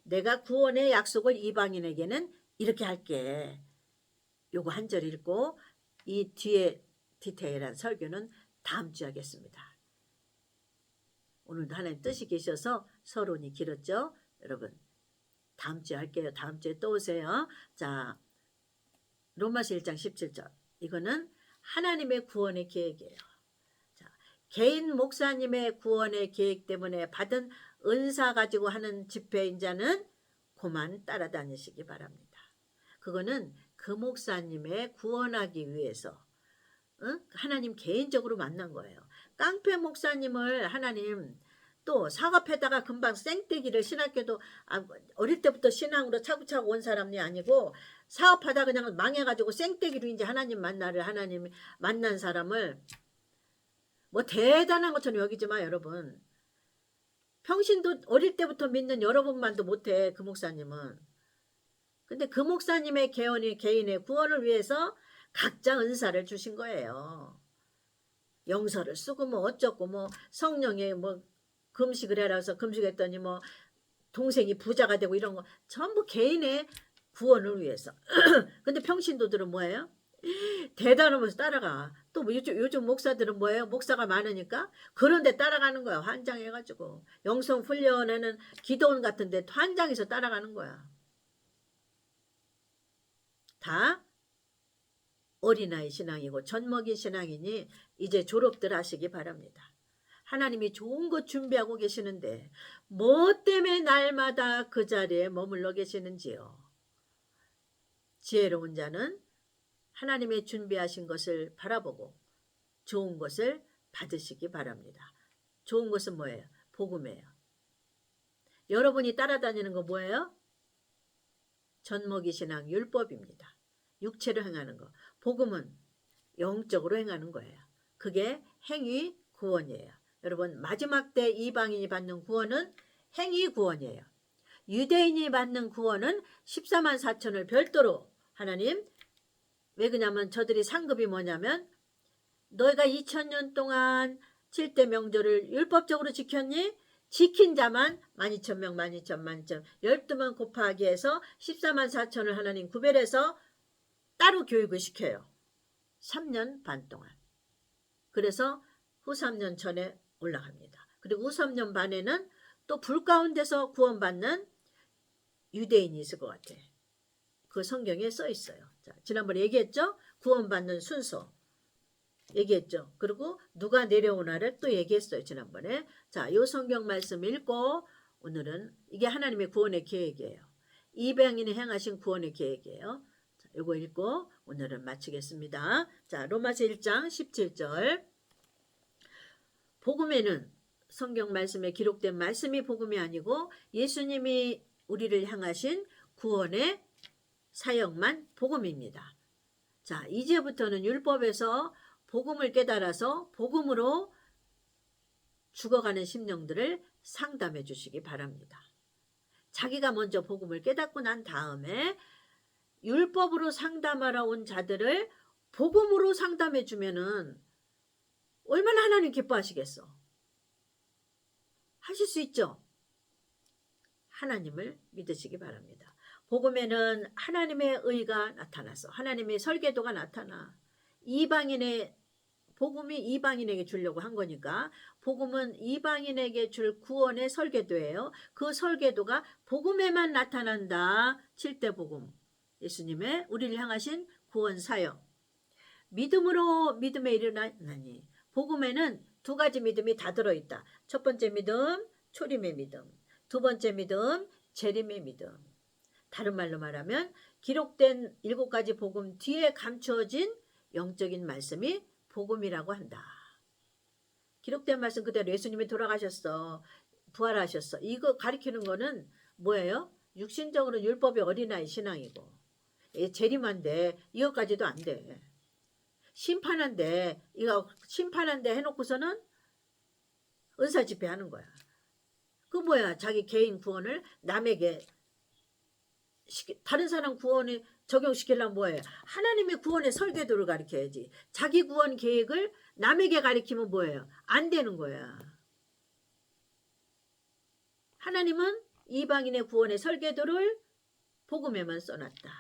내가 구원의 약속을 이방인에게는 이렇게 할게. 요거 한 절 읽고 이 뒤에 디테일한 설교는 다음 주에 하겠습니다. 오늘도 하나님 뜻이 계셔서 서론이 길었죠. 여러분 다음 주에 할게요. 다음 주에 또 오세요. 자, 로마서 1장 17절. 이거는 하나님의 구원의 계획이에요. 자, 개인 목사님의 구원의 계획 때문에 받은 은사 가지고 하는 집회인 자는 그만 따라다니시기 바랍니다. 그거는 그 목사님의 구원하기 위해서 하나님 개인적으로 만난 거예요. 깡패 목사님을 하나님 또 사업에다가 금방 생떼기를, 신학교도 어릴 때부터 신앙으로 차고차고 온 사람이 아니고 사업하다 그냥 망해가지고 생떼기로 이제 하나님 만난 사람을 뭐 대단한 것처럼 여기지 마 여러분. 평신도 어릴 때부터 믿는 여러분만도 못해 그 목사님은. 근데 그 목사님의 개인의 구원을 위해서 각자 은사를 주신 거예요. 영서를 쓰고 뭐 어쩌고 뭐 성령에 뭐 금식을 해라서 금식했더니 뭐 동생이 부자가 되고 이런 거 전부 개인의 구원을 위해서. 근데 평신도들은 뭐예요? 대단하면서 따라가. 또 뭐 요즘 목사들은 뭐예요? 목사가 많으니까 그런데 따라가는 거야. 환장해가지고. 영성 훈련에는 기도원 같은데 환장해서 따라가는 거야. 다 어린아이 신앙이고 젖먹이 신앙이니 이제 졸업들 하시기 바랍니다. 하나님이 좋은 것 준비하고 계시는데 뭐 때문에 날마다 그 자리에 머물러 계시는지요. 지혜로운 자는 하나님의 준비하신 것을 바라보고 좋은 것을 받으시기 바랍니다. 좋은 것은 뭐예요? 복음이에요. 여러분이 따라다니는 거 뭐예요? 젖먹이 신앙 율법입니다. 육체로 행하는 거. 복음은 영적으로 행하는 거예요. 그게 행위 구원이에요. 여러분 마지막 때 이방인이 받는 구원은 행위 구원이에요. 유대인이 받는 구원은 14만 4천을 별도로 하나님, 왜 그러냐면 저들이 상급이 뭐냐면 너희가 2000년 동안 7대 명절을 율법적으로 지켰니? 지킨 자만 12,000명 12,000 12만 곱하기 해서 14만 4천을 하나님 구별해서 따로 교육을 시켜요. 3년 반 동안. 그래서 후 3년 전에 올라갑니다. 그리고 후 3년 반에는 또 불 가운데서 구원받는 유대인이 있을 것 같아. 그 성경에 써 있어요. 자, 지난번에 얘기했죠? 구원받는 순서 얘기했죠. 그리고 누가 내려오나를 또 얘기했어요. 지난번에. 자, 이 성경 말씀 읽고 오늘은 이게 하나님의 구원의 계획이에요. 이방인이 행하신 구원의 계획이에요. 자, 이거 읽고 오늘은 마치겠습니다. 자, 로마서 1장 17절. 복음에는 성경 말씀에 기록된 말씀이 복음이 아니고 예수님이 우리를 향하신 구원의 사역만 복음입니다. 자, 이제부터는 율법에서 복음을 깨달아서 복음으로 죽어가는 심령들을 상담해 주시기 바랍니다. 자기가 먼저 복음을 깨닫고 난 다음에 율법으로 상담하러 온 자들을 복음으로 상담해 주면은 얼마나 하나님 기뻐하시겠어. 하실 수 있죠. 하나님을 믿으시기 바랍니다. 복음에는 하나님의 의가 나타나서 하나님의 설계도가 나타나 이방인의 복음이 이방인에게 주려고 한 거니까 복음은 이방인에게 줄 구원의 설계도예요. 그 설계도가 복음에만 나타난다. 7대 복음. 예수님의 우리를 향하신 구원 사역. 믿음으로 믿음에 이르나니 복음에는 두 가지 믿음이 다 들어있다. 첫 번째 믿음, 초림의 믿음. 두 번째 믿음, 재림의 믿음. 다른 말로 말하면 기록된 7가지 복음 뒤에 감추어진 영적인 말씀이 복음이라고 한다. 기록된 말씀 그대로 예수님이 돌아가셨어. 부활하셨어. 이거 가리키는 거는 뭐예요? 육신적으로 율법의 어린아이 신앙이고 재림한데 이거까지도 안 돼. 심판한데 이거 심판한데 해놓고서는 은사 집회하는 거야. 그 뭐야? 자기 개인 구원을 남에게 다른 사람 구원에 적용시키려면 뭐예요? 하나님의 구원의 설계도를 가르쳐야지. 자기 구원 계획을 남에게 가르치면 뭐예요? 안 되는 거야. 하나님은 이방인의 구원의 설계도를 복음에만 써놨다.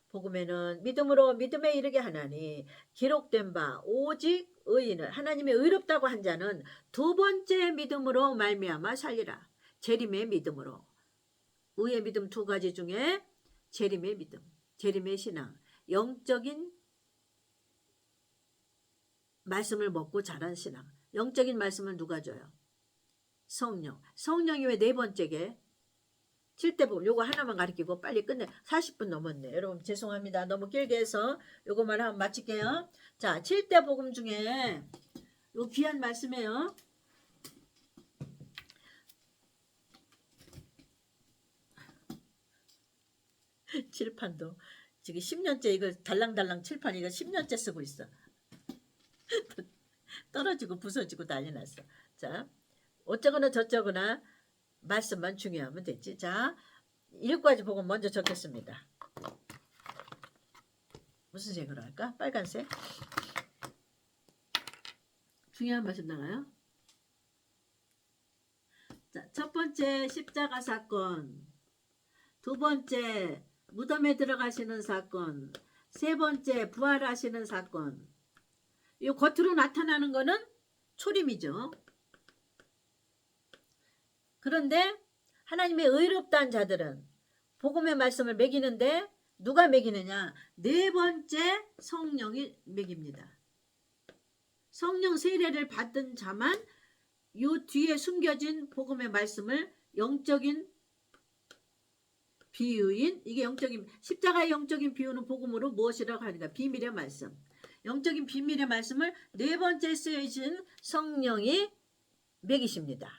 복음에는 믿음으로 믿음에 이르게 하나니 기록된 바 오직 의인을 하나님의 의롭다고 한 자는 두 번째 믿음으로 말미암아 살리라. 재림의 믿음으로. 의의 믿음 두 가지 중에 재림의 믿음, 재림의 신앙, 영적인 말씀을 먹고 자란 신앙. 영적인 말씀을 누가 줘요? 성령. 성령이 왜 네 번째게? 7대 복음 요거 하나만 가르치고 빨리 끝내. 40분 넘었네. 여러분 죄송합니다. 너무 길게 해서 요거만 하면 마칠게요. 자, 7대 복음 중에 요 귀한 말씀이에요. 칠판도 지금 10년째 이거 달랑달랑 칠판 이거 10년째 쓰고 있어. 떨어지고 부서지고 난리 났어. 자, 어쩌거나 저쩌거나 말씀만 중요하면 됐지. 자, 7가지 복음 먼저 적겠습니다. 무슨 색으로 할까? 빨간색. 중요한 말씀 나가요. 자, 첫 번째 십자가 사건. 두 번째 무덤에 들어가시는 사건. 세 번째 부활하시는 사건. 이 겉으로 나타나는 거는 초림이죠. 그런데 하나님의 의롭다는 자들은 복음의 말씀을 매기는데 누가 매기느냐? 네 번째 성령이 매깁니다. 성령 세례를 받은 자만 요 뒤에 숨겨진 복음의 말씀을 영적인 비유인 이게 영적인 십자가의 영적인 비유는 복음으로 무엇이라고 하는가? 비밀의 말씀. 영적인 비밀의 말씀을 네 번째 쓰여진 성령이 매기십니다.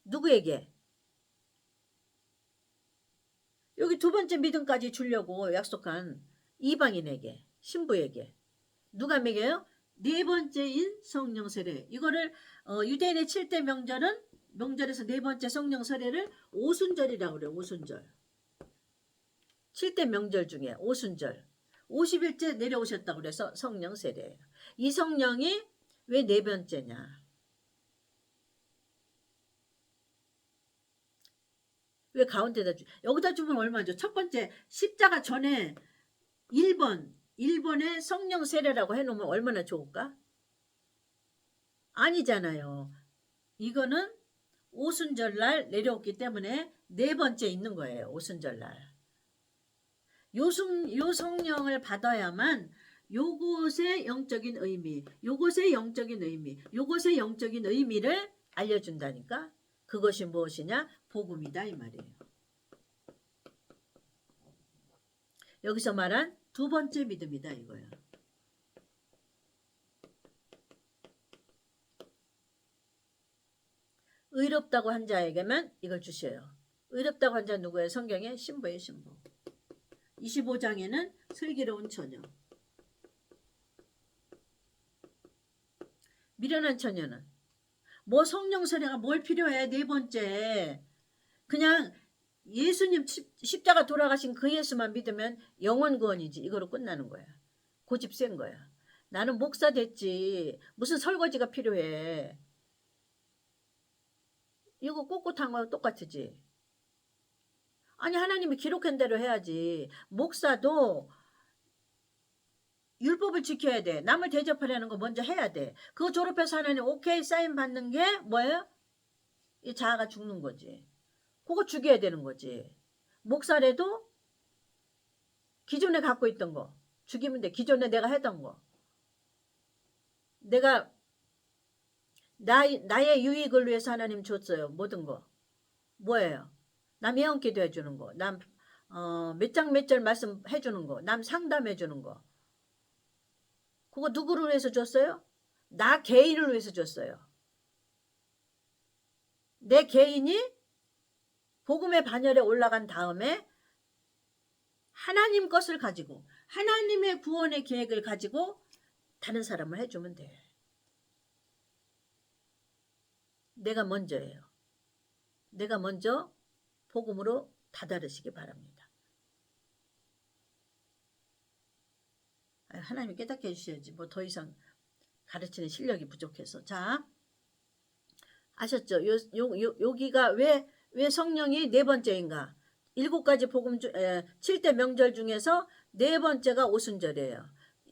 누구에게? 여기 두 번째 믿음까지 주려고 약속한 이방인에게, 신부에게. 누가 매겨요? 네 번째인 성령 세례. 이거를 유대인의 7대 명절에서 네 번째 성령 세례를 오순절이라고 그래요. 오순절. 7대 명절 중에 오순절. 50일째 내려오셨다고 그래서 성령 세례예요. 이 성령이 왜 네 번째냐? 왜 가운데다 여기다 주면 얼마죠? 첫 번째 십자가 전에 1번에 성령 세례라고 해놓으면 얼마나 좋을까? 아니잖아요. 이거는 오순절날 내려왔기 때문에 네 번째 있는 거예요. 오순절날. 요 성령을 받아야만 요것의 영적인 의미, 요것의 영적인 의미, 요것의 영적인 의미를 알려준다니까. 그것이 무엇이냐? 복음이다 이 말이에요. 여기서 말한 두 번째 믿음이다 이거예요. 의롭다고 한 자에게만 이걸 주셔요. 의롭다고 한 자 누구예요? 성경에 신부예요. 신부. 25장에는 슬기로운 처녀. 미련한 처녀는 뭐 성령 세례가 뭘 필요해? 네 번째. 그냥 예수님 십자가 돌아가신 그 예수만 믿으면 영원 구원이지. 이거로 끝나는 거야. 고집 센 거야. 나는 목사 됐지. 무슨 설거지가 필요해. 이거 꼿꼿한 거랑 똑같지. 아니 하나님이 기록한 대로 해야지. 목사도 율법을 지켜야 돼. 남을 대접하려는 거 먼저 해야 돼. 그거 졸업해서 하나님 오케이 사인 받는 게 뭐예요? 이 자아가 죽는 거지. 그거 죽여야 되는 거지. 목사래도 기존에 갖고 있던 거 죽이면 돼. 기존에 내가 했던 거. 내가 나의 유익을 위해서 하나님 줬어요. 모든 거. 뭐예요? 남 예언기도 해주는 거. 남 몇 장 몇 절 말씀 해주는 거. 남 상담해 주는 거. 그거 누구를 위해서 줬어요? 나 개인을 위해서 줬어요. 내 개인이 복음의 반열에 올라간 다음에 하나님 것을 가지고 하나님의 구원의 계획을 가지고 다른 사람을 해주면 돼. 내가 먼저예요. 내가 먼저 복음으로 다다르시기 바랍니다. 하나님이 깨닫게 해주셔야지. 뭐 더 이상 가르치는 실력이 부족해서. 자, 아셨죠? 여기가 왜 성령이 네 번째인가? 7가지 복음 7대 명절 중에서 네 번째가 오순절이에요.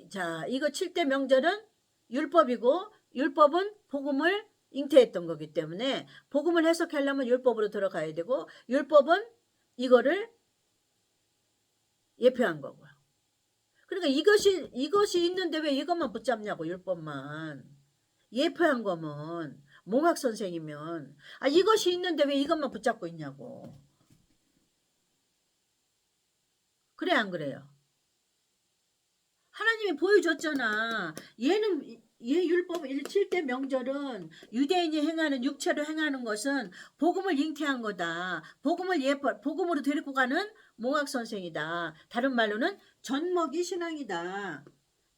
자, 이거 7대 명절은 율법이고 율법은 복음을 잉태했던 거기 때문에 복음을 해석하려면 율법으로 들어가야 되고 율법은 이거를 예표한 거고요. 그러니까 이것이 있는데 왜 이것만 붙잡냐고 율법만. 예표한 거면 몽학 선생이면 이것이 있는데 왜 이것만 붙잡고 있냐고. 그래 안 그래요? 하나님이 보여줬잖아. 얘 율법 7대 명절은 유대인이 행하는 육체로 행하는 것은 복음을 잉태한 거다. 복음으로 데리고 가는 몽학 선생이다. 다른 말로는 젖먹이 신앙이다.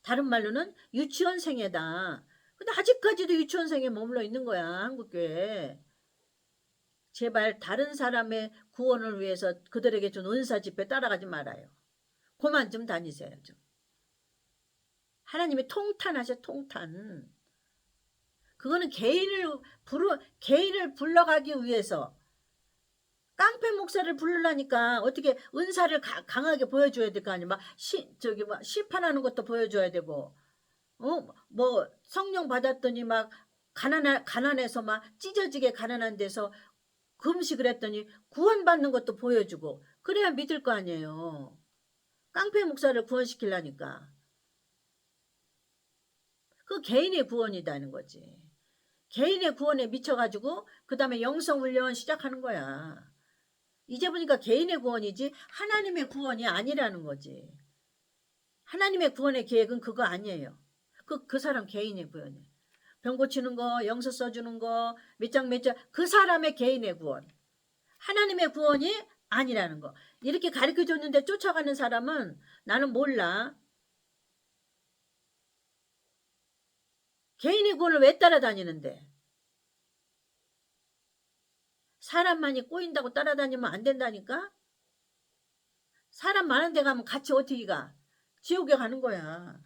다른 말로는 유치원생이다. 근데 아직까지도 유치원생에 머물러 있는 거야. 한국교회. 제발 다른 사람의 구원을 위해서 그들에게 준 은사 집회 따라가지 말아요. 그만 좀 다니세요. 좀. 하나님이 통탄하셔. 통탄. 그거는 개인을 불러가기 위해서 깡패 목사를 부르려니까 어떻게 은사를 강하게 보여줘야 될 거 아니야. 막 심판하는 것도 보여줘야 되고 뭐 성령 받았더니 막 가난해서 막 찢어지게 가난한 데서 금식을 했더니 구원받는 것도 보여주고 그래야 믿을 거 아니에요. 깡패 목사를 구원시키려니까. 그 개인의 구원이라는 거지. 개인의 구원에 미쳐가지고 그 다음에 영성훈련 시작하는 거야. 이제 보니까 개인의 구원이지 하나님의 구원이 아니라는 거지. 하나님의 구원의 계획은 그거 아니에요. 그 사람 개인의 구원이에요. 병 고치는 거, 영서 써주는 거, 몇 장 그 사람의 개인의 구원. 하나님의 구원이 아니라는 거. 이렇게 가르쳐줬는데 쫓아가는 사람은 나는 몰라. 개인의 구원을 왜 따라다니는데? 사람만이 꼬인다고 따라다니면 안 된다니까? 사람 많은 데 가면 같이 어떻게 가? 지옥에 가는 거야.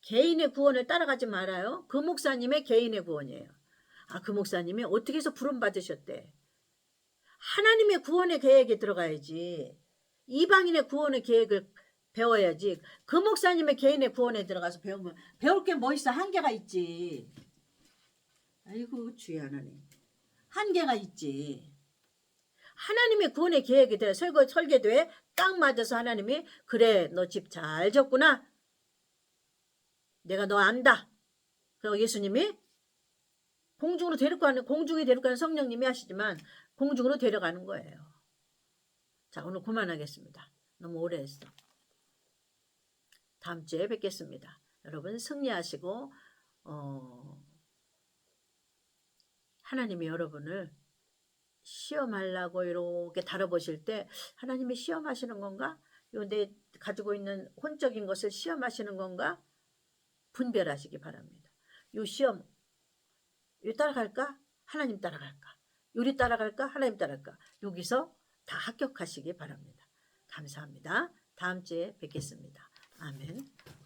개인의 구원을 따라가지 말아요. 그 목사님의 개인의 구원이에요. 그 목사님이 어떻게 해서 부름 받으셨대. 하나님의 구원의 계획에 들어가야지. 이방인의 구원의 계획을 배워야지. 그 목사님의 개인의 구원에 들어가서 배우면 배울 게 뭐 있어? 한계가 있지. 아이고 주의 하나님. 한계가 있지. 하나님의 구원의 계획에 대해 설계도에 딱 맞아서 하나님이 그래 너 집 잘 졌구나. 내가 너 안다. 그리고 예수님이 공중에 데리고 가는 성령님이 하시지만 공중으로 데려가는 거예요. 자, 오늘 그만하겠습니다. 너무 오래 했어. 다음 주에 뵙겠습니다. 여러분 승리하시고 하나님이 여러분을 시험하려고 이렇게 다뤄보실 때 하나님이 시험하시는 건가? 내 가지고 있는 혼적인 것을 시험하시는 건가? 분별하시기 바랍니다. 요 시험 요 따라갈까? 하나님 따라갈까? 요리 따라갈까? 하나님 따라갈까? 여기서 다 합격하시기 바랍니다. 감사합니다. 다음 주에 뵙겠습니다. 아멘.